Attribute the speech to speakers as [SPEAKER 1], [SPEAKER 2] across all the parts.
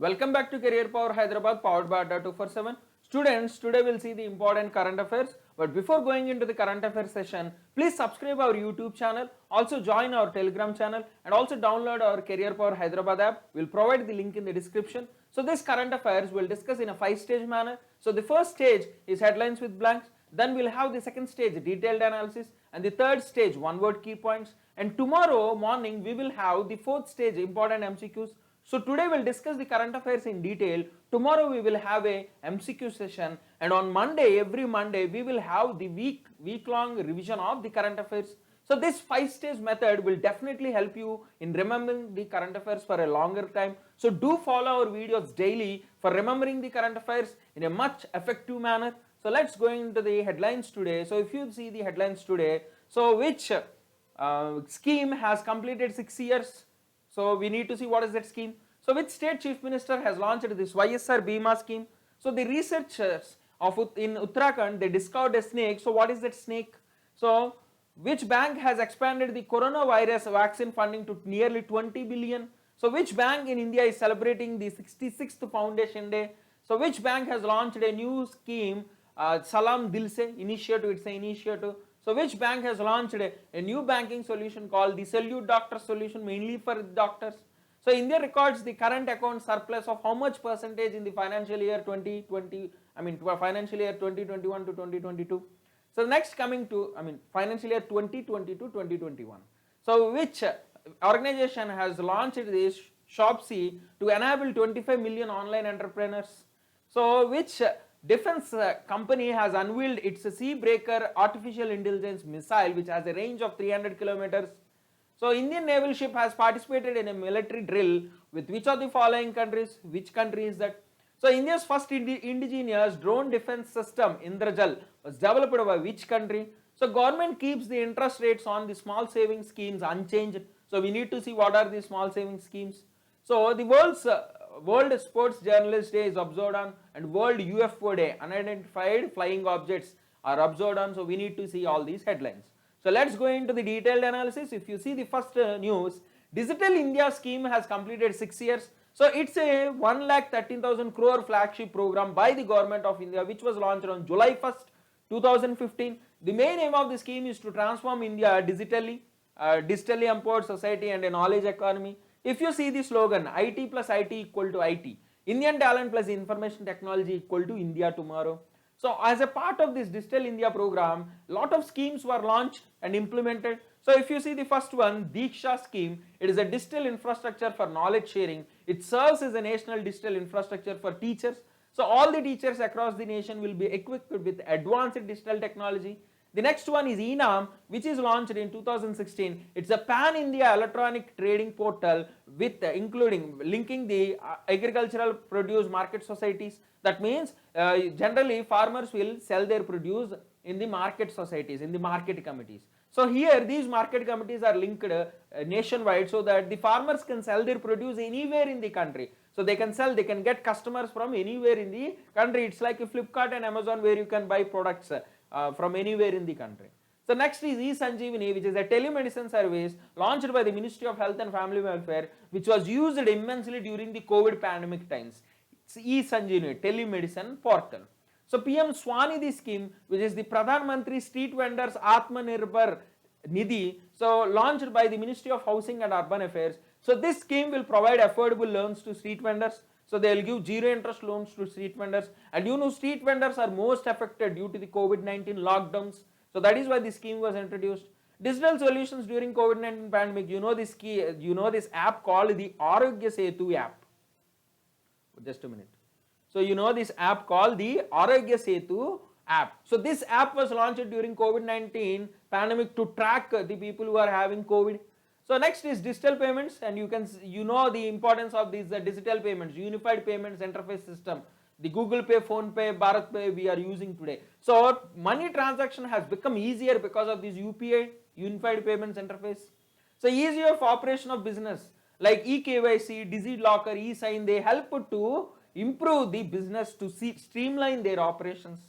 [SPEAKER 1] Welcome back to Career Power Hyderabad, powered by Adda 247. Students, today we'll see the important current affairs. But before going into the current affairs session, please subscribe our YouTube channel, also join our Telegram channel, and also download our Career Power Hyderabad app. We'll provide the link in the description. So this current affairs we'll discuss in a 5-stage manner. So the first stage is headlines with blanks. Then we'll have the second stage, detailed analysis, and the third stage, one-word key points. And tomorrow morning we will have the fourth stage, important MCQs. So today we'll discuss the current affairs in detail. Tomorrow we will have a MCQ session, and on Monday, every Monday, we will have the week-long revision of the current affairs. So this 5-stage method will definitely help you in remembering the current affairs for a longer time. So do follow our videos daily for remembering the current affairs in a much effective manner. So let's go into the headlines today. So if you see the headlines today, so which scheme has completed 6 years? So we need to see what is that scheme. So which state chief minister has launched this YSR Bima scheme? So the researchers in Uttarakhand, they discovered a snake. So what is that snake? So which bank has expanded the coronavirus vaccine funding to nearly 20 billion? So which bank in India is celebrating the 66th Foundation Day? So which bank has launched a new scheme, Salam Dil Se initiative, it's an initiative. So which bank has launched a new banking solution called the Salute Doctor solution, mainly for doctors? So India records the current account surplus of how much percentage in the financial year 2020, financial year 2021 to 2022. So next coming to, financial year 2020 to 2021. So which organization has launched this Shopsy to enable 25 million online entrepreneurs? So which defense company has unveiled its Seabreaker artificial intelligence missile, which has a range of 300 kilometers? So Indian naval ship has participated in a military drill with which of the following countries? Which country is that? So India's first indigenous drone defense system, Indrajal, was developed by which country? So government keeps the interest rates on the small savings schemes unchanged. So we need to see what are the small savings schemes. So the World Sports Journalist Day is observed on, and World UFO Day, unidentified flying objects, are observed on. So we need to see all these headlines. So let's go into the detailed analysis. If you see the first news, Digital India scheme has completed 6 years. So it's a 1,13,000 crore flagship program by the government of India, which was launched on July 1st, 2015. The main aim of the scheme is to transform India digitally empowered society and a knowledge economy. If you see the slogan, IT plus IT equal to IT, Indian talent plus information technology equal to India tomorrow. So as a part of this Digital India program, lot of schemes were launched and implemented. So if you see the first one, Diksha scheme, it is a digital infrastructure for knowledge sharing. It serves as a national digital infrastructure for teachers. So all the teachers across the nation will be equipped with advanced digital technology. The next one is ENAM, which is launched in 2016. It's a pan-India electronic trading portal with including linking the agricultural produce market societies. That means generally farmers will sell their produce in the market societies, in the market committees. So here these market committees are linked nationwide so that the farmers can sell their produce anywhere in the country. So they can sell, they can get customers from anywhere in the country. It's like a Flipkart and Amazon where you can buy products from anywhere in the country. So next is eSanjeevani, which is a telemedicine service launched by the Ministry of Health and Family Welfare, which was used immensely during the COVID pandemic times. It's eSanjeevani, telemedicine portal. So PM Swanidhi scheme, which is the Pradhan Mantri Street Vendors Atmanirbhar Nidhi, so launched by the Ministry of Housing and Urban Affairs. So this scheme will provide affordable loans to street vendors. So they will give zero interest loans to street vendors, and you know street vendors are most affected due to the COVID-19 lockdowns. So that is why this scheme was introduced. Digital solutions during COVID-19 pandemic. You know this app called the Arogya Setu app. Just a minute. So you know this app called the Arogya Setu app. So this app was launched during COVID-19 pandemic to track the people who are having COVID. So next is digital payments, and you know the importance of these digital payments, unified payments interface system, the Google Pay, Phone Pay, Bharat Pay we are using today. So money transaction has become easier because of this UPI, unified payments interface. So easier of operation of business like eKYC, DigiLocker, eSign, they help to improve the business to streamline their operations.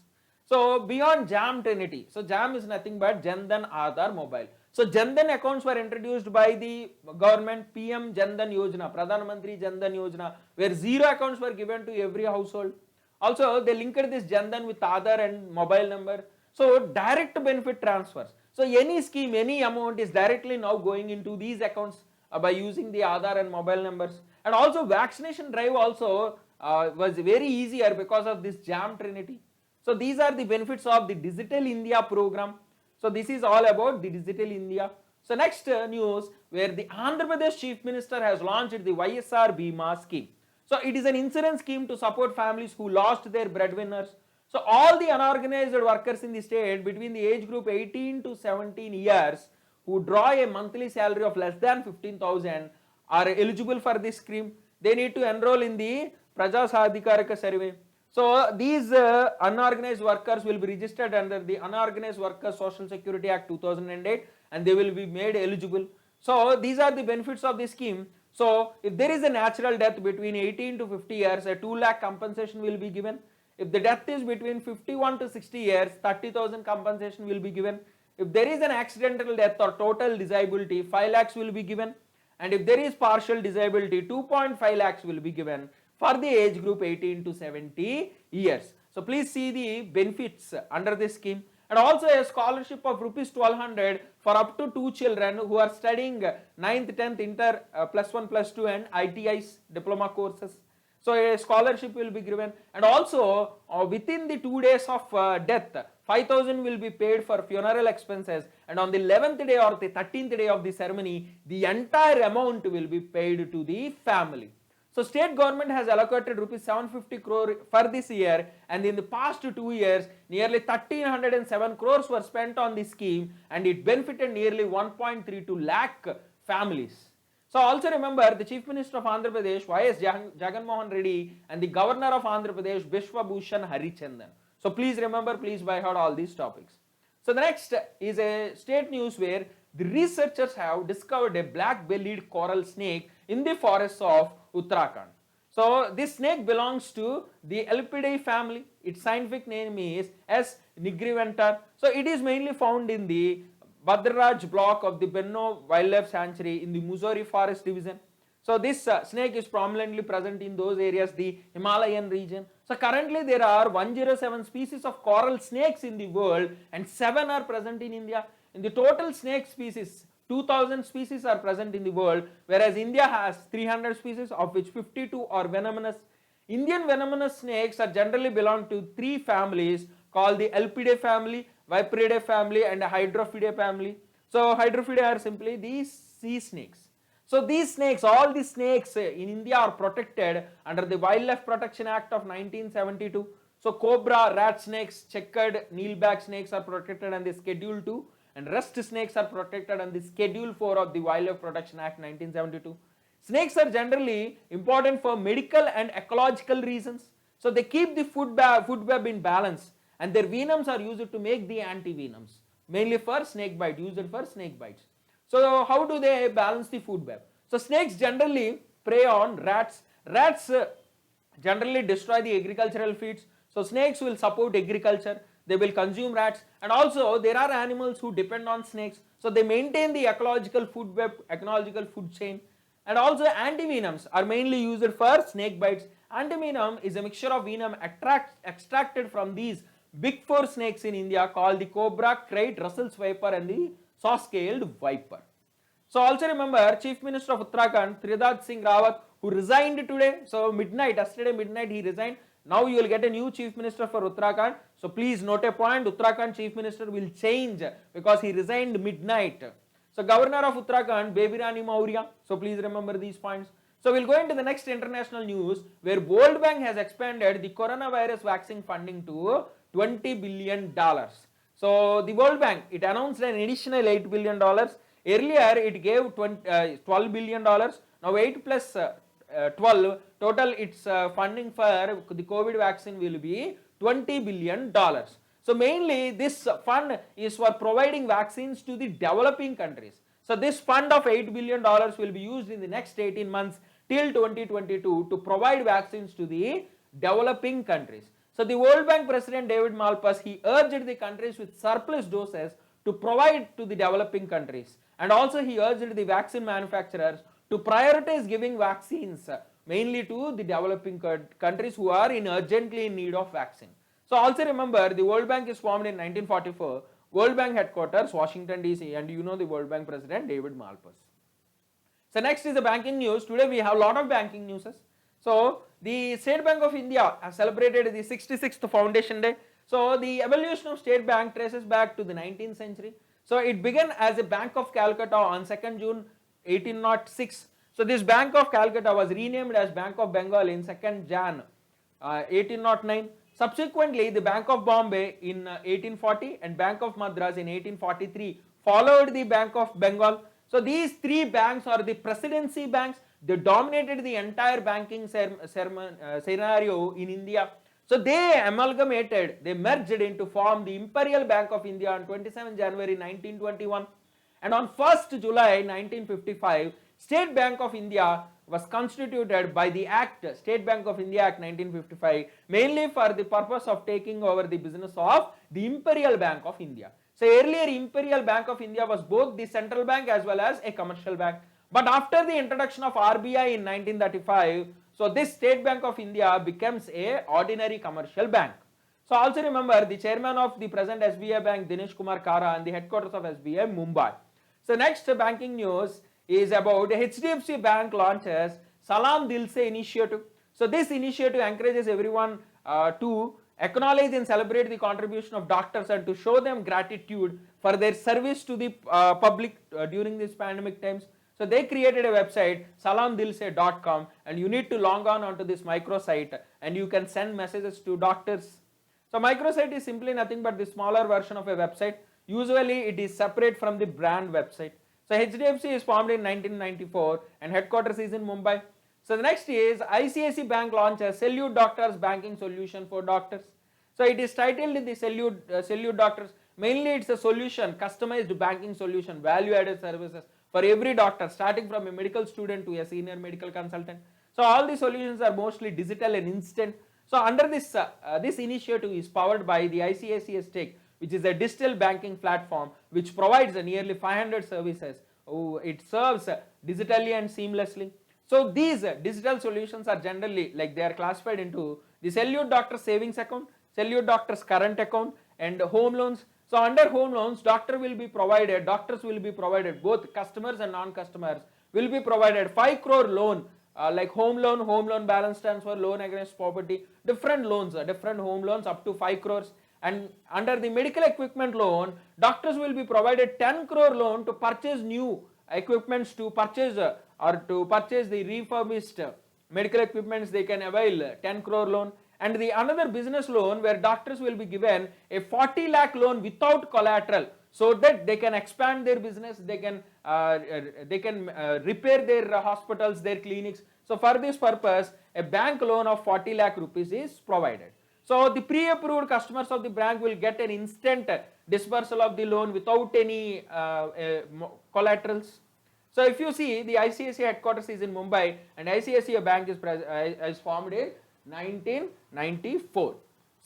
[SPEAKER 1] So beyond JAM Trinity, so JAM is nothing but Jan Dhan Aadhaar Mobile. So Jan Dhan accounts were introduced by the government, PM Jan Dhan Yojana, Pradhan Mantri Jan Dhan Yojana, where zero accounts were given to every household. Also, they linked this Jan Dhan with Aadhaar and mobile number. So direct benefit transfers. So any scheme, any amount is directly now going into these accounts by using the Aadhaar and mobile numbers. And also vaccination drive also was very easier because of this JAM Trinity. So these are the benefits of the Digital India program. So this is all about the Digital India. So next news, where the Andhra Pradesh Chief Minister has launched the YSR Bima scheme. So it is an insurance scheme to support families who lost their breadwinners. So all the unorganized workers in the state between the age group 18 to 17 years who draw a monthly salary of less than 15,000 are eligible for this scheme. They need to enroll in the Praja Sadhikaraka survey. So these unorganized workers will be registered under the Unorganized Workers Social Security Act 2008 and they will be made eligible. So these are the benefits of this scheme. So if there is a natural death between 18 to 50 years, a 2 lakh compensation will be given. If the death is between 51 to 60 years, 30,000 compensation will be given. If there is an accidental death or total disability, 5 lakhs will be given. And if there is partial disability, 2.5 lakhs will be given for the age group 18 to 70 years. So please see the benefits under this scheme. And also a scholarship of rupees 1200 for up to 2 children who are studying 9th, 10th, inter, +1, +2 and ITIs diploma courses. So a scholarship will be given, and also within the 2 days of death, 5,000 will be paid for funeral expenses, and on the 11th day or the 13th day of the ceremony, the entire amount will be paid to the family. So state government has allocated rupees 750 crore for this year, and in the past 2 years, nearly 1307 crores were spent on this scheme, and it benefited nearly 1.32 lakh families. So also remember, the Chief Minister of Andhra Pradesh, Y.S. Jagan Mohan Reddy, and the Governor of Andhra Pradesh, Bishwa Bhushan Harichandan. So please remember, please by heart all these topics. So the next is a state news where the researchers have discovered a black-bellied coral snake in the forests of Uttarakhand. So this snake belongs to the Elpidae family. Its scientific name is S. nigriventor. So it is mainly found in the Bhadraj block of the Benno Wildlife Sanctuary in the Mussoorie Forest Division. So this snake is prominently present in those areas, the Himalayan region. So currently there are 107 species of coral snakes in the world and 7 are present in India. In the total snake species, 2000 species are present in the world, whereas India has 300 species, of which 52 are venomous. Indian venomous snakes are generally belong to 3 families called the Elpidae family, Viperidae family and Hydrophidae family. So Hydrophidae are simply these sea snakes. So these snakes, all these snakes in India are protected under the Wildlife Protection Act of 1972. So cobra, rat snakes, checkered needleback snakes are protected under Schedule 2 and rest snakes are protected under Schedule 4 of the Wildlife Protection Act 1972. Snakes are generally important for medical and ecological reasons. So they keep the food web in balance, and their venoms are used to make the antivenoms, mainly for snake bite, used for snake bites. So how do they balance the food web? So snakes generally prey on rats. Rats generally destroy the agricultural fields. So snakes will support agriculture. They will consume rats, and also there are animals who depend on snakes. So they maintain the ecological food web, ecological food chain. And also antivenoms are mainly used for snake bites. Antivenom is a mixture of venom extracted from these big 4 snakes in India called the cobra, krait, Russell's viper and the saw-scaled viper. So also remember, Chief Minister of Uttarakhand, Tridath Singh Rawat, who resigned today. So yesterday midnight he resigned. Now you will get a new Chief Minister for Uttarakhand. So please note a point, Uttarakhand Chief Minister will change because he resigned midnight. So Governor of Uttarakhand, Baby Rani Maurya. So please remember these points. So we'll go into the next international news where World Bank has expanded the coronavirus vaccine funding to $20 billion. So the World Bank, it announced an additional $8 billion. Earlier it gave $12 billion. Now 8 plus 12, total its funding for the COVID vaccine will be $20 billion. So mainly this fund is for providing vaccines to the developing countries. So this fund of $8 billion will be used in the next 18 months till 2022 to provide vaccines to the developing countries. So the World Bank President David Malpass, he urged the countries with surplus doses to provide to the developing countries. And also he urged the vaccine manufacturers to prioritize giving vaccines mainly to the developing countries who are urgently in need of vaccine. So also remember, the World Bank is formed in 1944, World Bank headquarters Washington DC, and you know the World Bank president David Malpass. So next is the banking news. Today we have a lot of banking news. So the State Bank of India has celebrated the 66th foundation day. So the evolution of State Bank traces back to the 19th century. So it began as a Bank of Calcutta on 2nd June 1806. So this Bank of Calcutta was renamed as Bank of Bengal in 2nd Jan 1809. Subsequently, the Bank of Bombay in 1840 and Bank of Madras in 1843 followed the Bank of Bengal. So these three banks are the presidency banks. They dominated the entire banking scenario in India. So they amalgamated, they merged to form the Imperial Bank of India on 27 January 1921. And on 1st July 1955, State Bank of India was constituted by the Act, State Bank of India Act 1955, mainly for the purpose of taking over the business of the Imperial Bank of India. So earlier Imperial Bank of India was both the central bank as well as a commercial bank. But after the introduction of RBI in 1935, so this State Bank of India becomes a ordinary commercial bank. So also remember, the chairman of the present SBI Bank, Dinesh Kumar Kara, and the headquarters of SBI, Mumbai. So next banking news is about HDFC Bank launches Salam Dil Se initiative. So this initiative encourages everyone to acknowledge and celebrate the contribution of doctors and to show them gratitude for their service to the public during these pandemic times. So they created a website, salamdilse.com, and you need to log on onto this microsite and you can send messages to doctors. So microsite is simply nothing but the smaller version of a website. Usually it is separate from the brand website. So HDFC is formed in 1994 and headquarters is in Mumbai. So the next is ICICI Bank launches Salute Doctors banking solution for doctors. So it is titled the Salute Doctors. Mainly it's a solution, customized banking solution, value added services for every doctor, starting from a medical student to a senior medical consultant. So all the solutions are mostly digital and instant. So under this, this initiative is powered by the ICICI Stake, which is a digital banking platform which provides nearly 500 services. It serves digitally and seamlessly. So these digital solutions are generally, like, they are classified into the Salute Doctor Savings Account, Salute Doctor's Current Account, and home loans. So under home loans, doctors will be provided, both customers and non-customers will be provided 5 crore loan, like home loan balance transfer, loan against property, different loans, different home loans up to 5 crores. And under the medical equipment loan, doctors will be provided 10 crore loan to purchase new equipments, to purchase the refurbished medical equipments. They can avail 10 crore loan. And the another business loan where doctors will be given a 40 lakh loan without collateral, so that they can expand their business, they can repair their hospitals, their clinics. So for this purpose, a bank loan of 40 lakh rupees is provided. So the pre-approved customers of the bank will get an instant disbursal of the loan without any collaterals. So if you see, the ICICI headquarters is in Mumbai and ICICI Bank is formed in 1994.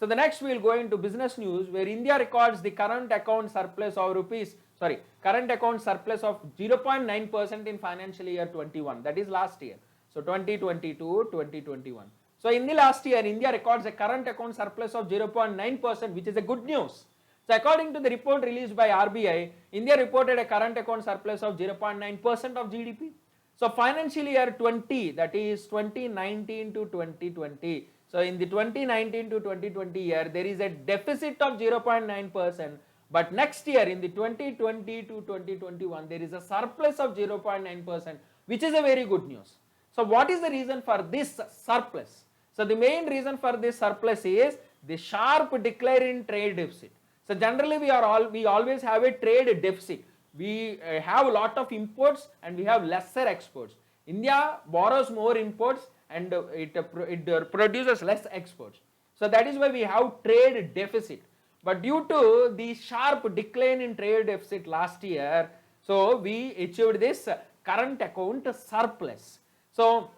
[SPEAKER 1] So the next we will go into business news, where India records the current account surplus of 0.9% in financial year 21, that is last year. So 2022-2021. So in the last year, India records a current account surplus of 0.9%, which is a good news. So according to the report released by RBI, India reported a current account surplus of 0.9% of GDP. So financial year 20, that is 2019 to 2020. So in the 2019 to 2020 year, there is a deficit of 0.9%. But next year, in the 2020 to 2021, there is a surplus of 0.9%, which is a very good news. So what is the reason for this surplus? So the main reason for this surplus is the sharp decline in trade deficit. So generally we always have a trade deficit. We have a lot of imports and we have lesser exports. India borrows more imports and it produces less exports. So that is why we have trade deficit. But due to the sharp decline in trade deficit last year, so we achieved this current account surplus. So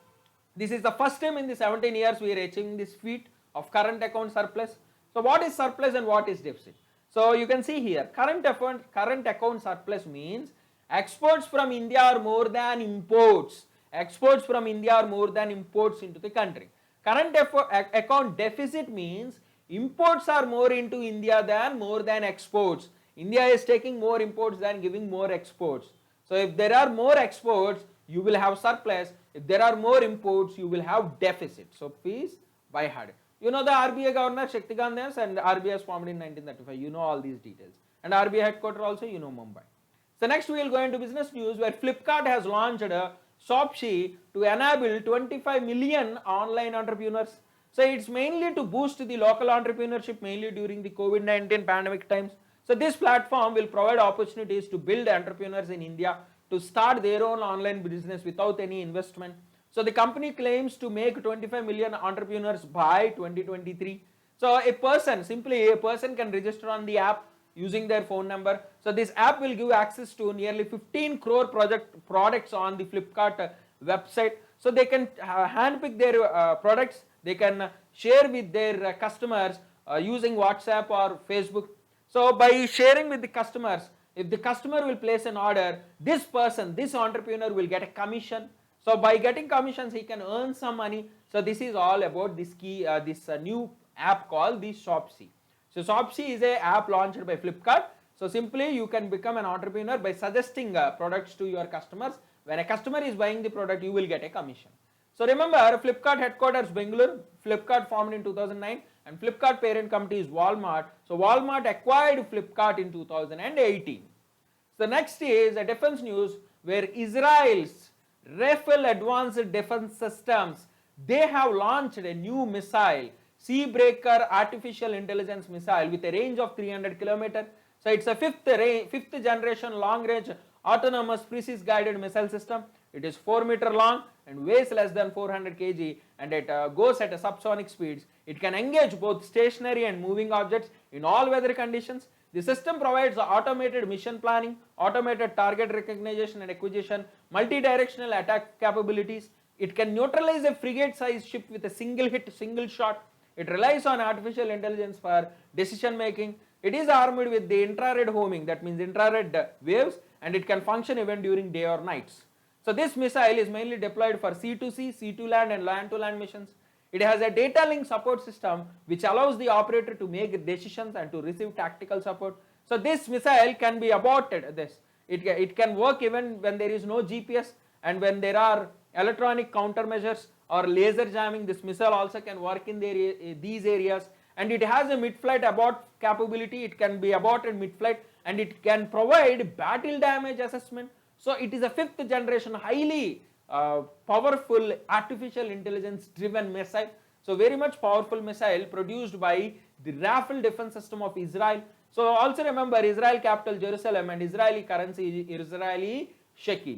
[SPEAKER 1] this is the first time in the 17 years we are achieving this feat of current account surplus. So what is surplus and what is deficit? So you can see here, current account surplus means exports from India are more than imports. Exports from India are more than imports into the country. Current account deficit means imports are more into India than more than exports. India is taking more imports than giving more exports. So if there are more exports, you will have surplus. If there are more imports, you will have deficit. So please by heart. You know the RBI governor Shaktikant Das, and RBI was formed in 1935. You know all these details. And RBI headquarters also, you know, Mumbai. So next we will go into business news, where Flipkart has launched a Shopsy to enable 25 million online entrepreneurs. So it's mainly to boost the local entrepreneurship, mainly during the COVID-19 pandemic times. So this platform will provide opportunities to build entrepreneurs in India to start their own online business without any investment. So the company claims to make 25 million entrepreneurs by 2023. So simply a person can register on the app using their phone number. So this app will give access to nearly 15 crore products on the Flipkart website. So they can handpick their products, they can share with their customers using WhatsApp or Facebook. So by sharing with the customers, if the customer will place an order, this entrepreneur will get a commission. So by getting commissions, he can earn some money. So this is all about this new app called the Shopsy. So Shopsy is a app launched by Flipkart. So simply you can become an entrepreneur by suggesting products to your customers. When a customer is buying the product, you will get a commission. So remember, Flipkart headquarters Bengaluru. Flipkart formed in 2009, and Flipkart parent company is Walmart. So Walmart acquired Flipkart in 2018. So next is a defense news, where Israel's Rafale advanced defense systems, they have launched a new missile, Seabreaker artificial intelligence missile with a range of 300 km. So it's a fifth generation long range autonomous precision guided missile system. It is 4 meter long and weighs less than 400 kg, and it goes at a subsonic speeds. It can engage both stationary and moving objects in all weather conditions. The system provides automated mission planning, automated target recognition and acquisition, multi-directional attack capabilities. It can neutralize a frigate-sized ship with a single hit, single shot. It relies on artificial intelligence for decision making. It is armed with the infrared homing, that means infrared waves, and it can function even during day or nights. So this missile is mainly deployed for sea-to-sea, sea-to-land and land-to-land missions. It has a data link support system which allows the operator to make decisions and to receive tactical support. So this missile can be aborted. It can work even when there is no GPS, and when there are electronic countermeasures or laser jamming, this missile also can work in these areas. And it has a mid-flight abort capability. It can be aborted mid-flight, and it can provide battle damage assessment. So it is a fifth generation highly powerful artificial intelligence driven missile. So very much powerful missile produced by the Rafale defense system of Israel. So also remember, Israel capital Jerusalem and Israeli currency is Israeli shekel.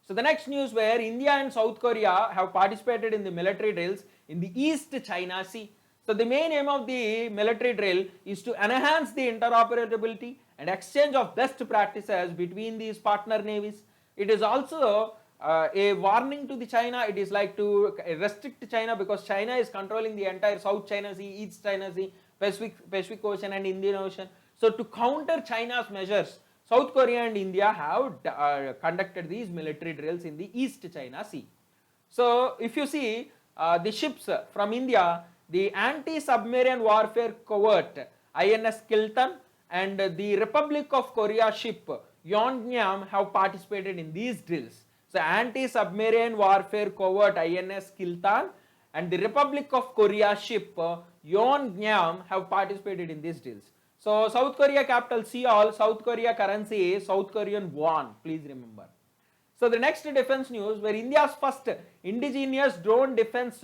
[SPEAKER 1] So the next news, where India and South Korea have participated in the military drills in the East China Sea. So the main aim of the military drill is to enhance the interoperability and exchange of best practices between these partner navies. It is also a warning to the China. It is like to restrict China, because China is controlling the entire South China Sea, East China Sea, Pacific Ocean and Indian Ocean. So to counter China's measures, South Korea and India have conducted these military drills in the East China Sea. So if you see the ships from India, the anti-submarine warfare covert INS Kiltan and the Republic of Korea ship Yeongnam have participated in these drills. So anti-submarine warfare covert INS Kiltan and the Republic of Korea ship Yeongnam have participated in these drills. So South Korea capital Seoul, South Korea currency is South Korean won, please remember. So the next defense news, where India's first indigenous drone defense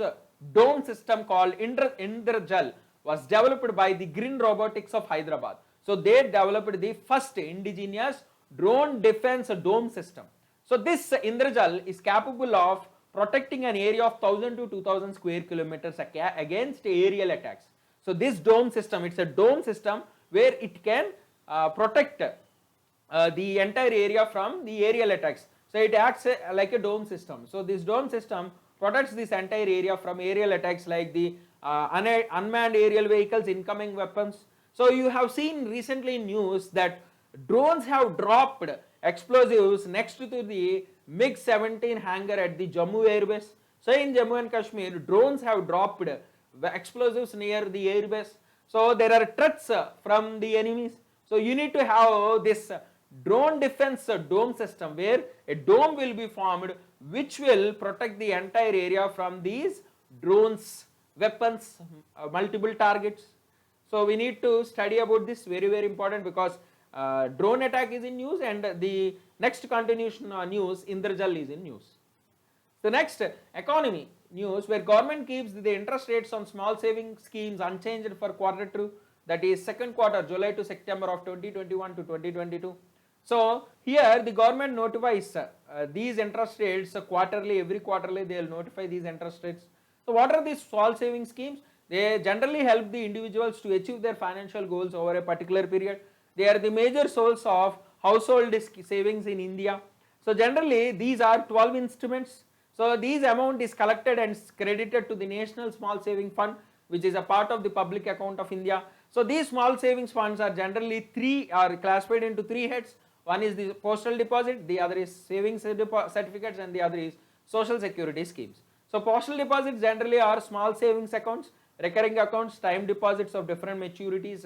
[SPEAKER 1] dome system called Indrajal was developed by the Green Robotics of Hyderabad. So they developed the first indigenous drone defense dome system. So this Indrajal is capable of protecting an area of 1000 to 2000 square kilometers against aerial attacks. So this dome system, it's a dome system where it can protect the entire area from the aerial attacks. So it acts like a dome system. So this dome system protects this entire area from aerial attacks like the unmanned aerial vehicles, incoming weapons. So you have seen recently in news that drones have dropped explosives next to the MiG-17 hangar at the Jammu airbase. So in Jammu and Kashmir, drones have dropped explosives near the airbase. So there are threats from the enemies. So you need to have this drone defense dome system where a dome will be formed which will protect the entire area from these drones, weapons, multiple targets. So we need to study about this, very important, because drone attack is in news and the next continuation news, Indrajal, is in news. The next, economy news, where government keeps the interest rates on small saving schemes unchanged for quarter 2, that is second quarter, July to September of 2021 to 2022. So here the government notifies these interest rates quarterly, every quarterly they will notify these interest rates. So what are these small saving schemes? They generally help the individuals to achieve their financial goals over a particular period. They are the major source of household savings in India. So generally these are 12 instruments. So these amount is collected and credited to the National Small Saving Fund, which is a part of the public account of India. So these small savings funds are generally classified into 3 heads. One is the postal deposit, the other is savings certificates, and the other is social security schemes. So postal deposits generally are small savings accounts, recurring accounts, time deposits of different maturities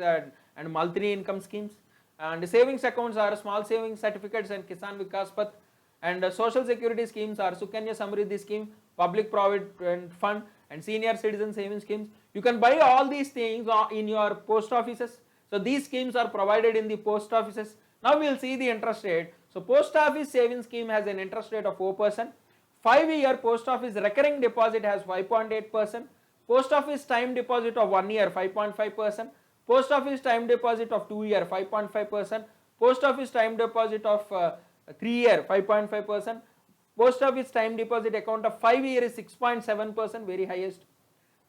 [SPEAKER 1] and monthly income schemes. And savings accounts are small savings certificates and Kisan Vikas Path. And social security schemes are Sukanya Samriddhi scheme, public provident fund, and senior citizen savings schemes. You can buy all these things in your post offices. So these schemes are provided in the post offices. Now we will see the interest rate. So post office savings scheme has an interest rate of 4%. 5-year post office recurring deposit has 5.8%. Post office time deposit of 1 year 5.5%. Post office time deposit of 2 year 5.5%. Post office time deposit of 3 year 5.5%. Post office time deposit account of 5 year is 6.7%, very highest.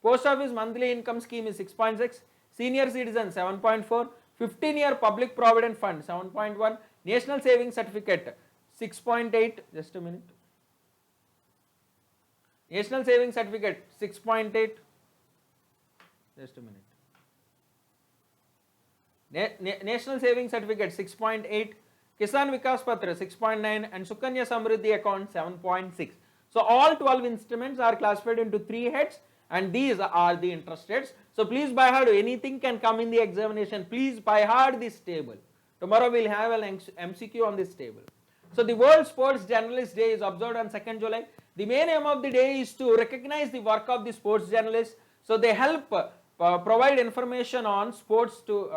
[SPEAKER 1] Post office monthly income scheme is 6.6. Senior citizen 7.4. 15-year public provident fund 7.1. National savings certificate 6.8. Just a minute. National savings certificate 6.8. Just a minute. National savings certificate 6.8. Kisan Vikas Patra 6.9 and Sukanya Samriddhi account 7.6. So all 12 instruments are classified into 3 heads and these are the interest rates. So please by heart, anything can come in the examination. Please by heart this table. Tomorrow we will have an MCQ on this table. So the World Sports Journalist Day is observed on 2nd July. The main aim of the day is to recognize the work of the sports journalists. So they help provide information on sports to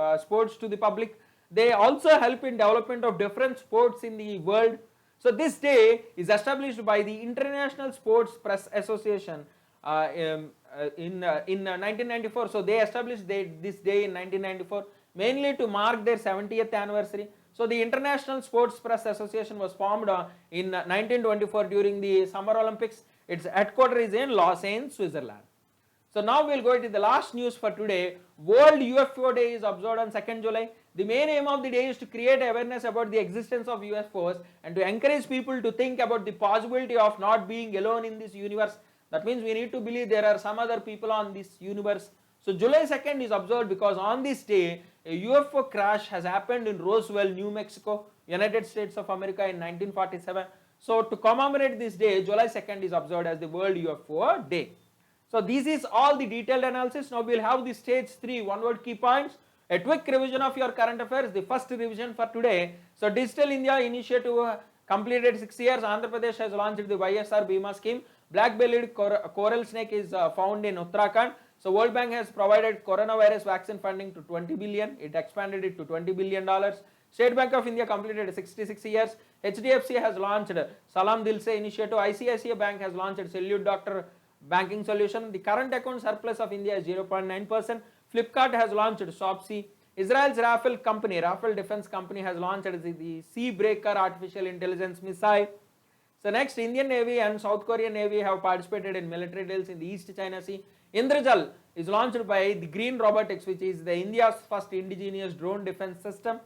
[SPEAKER 1] the public. They also help in development of different sports in the world. So this day is established by the International Sports Press Association in 1994. So they established this day in 1994 mainly to mark their 70th anniversary. So the International Sports Press Association was formed in 1924 during the Summer Olympics. Its headquarters is in Lausanne, Switzerland. So now we will go into the last news for today. World UFO Day is observed on 2nd July. The main aim of the day is to create awareness about the existence of UFOs and to encourage people to think about the possibility of not being alone in this universe. That means we need to believe there are some other people on this universe. So July 2nd is observed because on this day a UFO crash has happened in Roswell, New Mexico, United States of America in 1947. So to commemorate this day, July 2nd is observed as the World UFO Day. So this is all the detailed analysis. Now we will have the stage 3 one-word key points. A quick revision of your current affairs, the first revision for today. So Digital India initiative completed 6 years. Andhra Pradesh has launched the YSR Bima scheme. Black-bellied coral snake is found in Uttarakhand. So World Bank has provided coronavirus vaccine funding to 20 billion. It expanded it to $20 billion. State Bank of India completed 66 years. HDFC has launched Salam Dilse initiative. ICICI Bank has launched Salute Doctor banking solution. The current account surplus of India is 0.9%. Flipkart has launched Shopsy. Israel's Rafale Defense Company has launched the Seabreaker artificial intelligence missile. So next, Indian Navy and South Korean Navy have participated in military drills in the East China Sea. Indrajal is launched by the Green Robotics, which is the India's first indigenous drone defense system.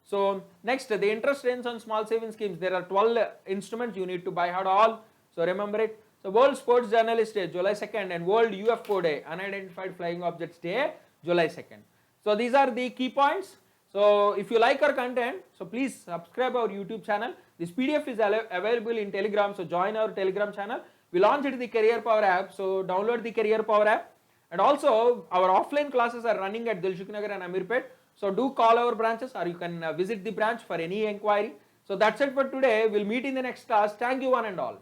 [SPEAKER 1] So next, the interest rates on small savings schemes. There are 12 instruments, you need to buy hard all. So remember it. So World Sports Journalist Day, July 2nd, and World UFO Day, Unidentified Flying Objects Day, July 2nd. So these are the key points. So if you like our content, so please subscribe our YouTube channel. This PDF is available in Telegram, so join our Telegram channel. We launched the Career Power app, so download the Career Power app. And also our offline classes are running at Dilshuk Nagar and Amirpet. So do call our branches, or you can visit the branch for any inquiry. So that's it for today. We'll meet in the next class. Thank you one and all.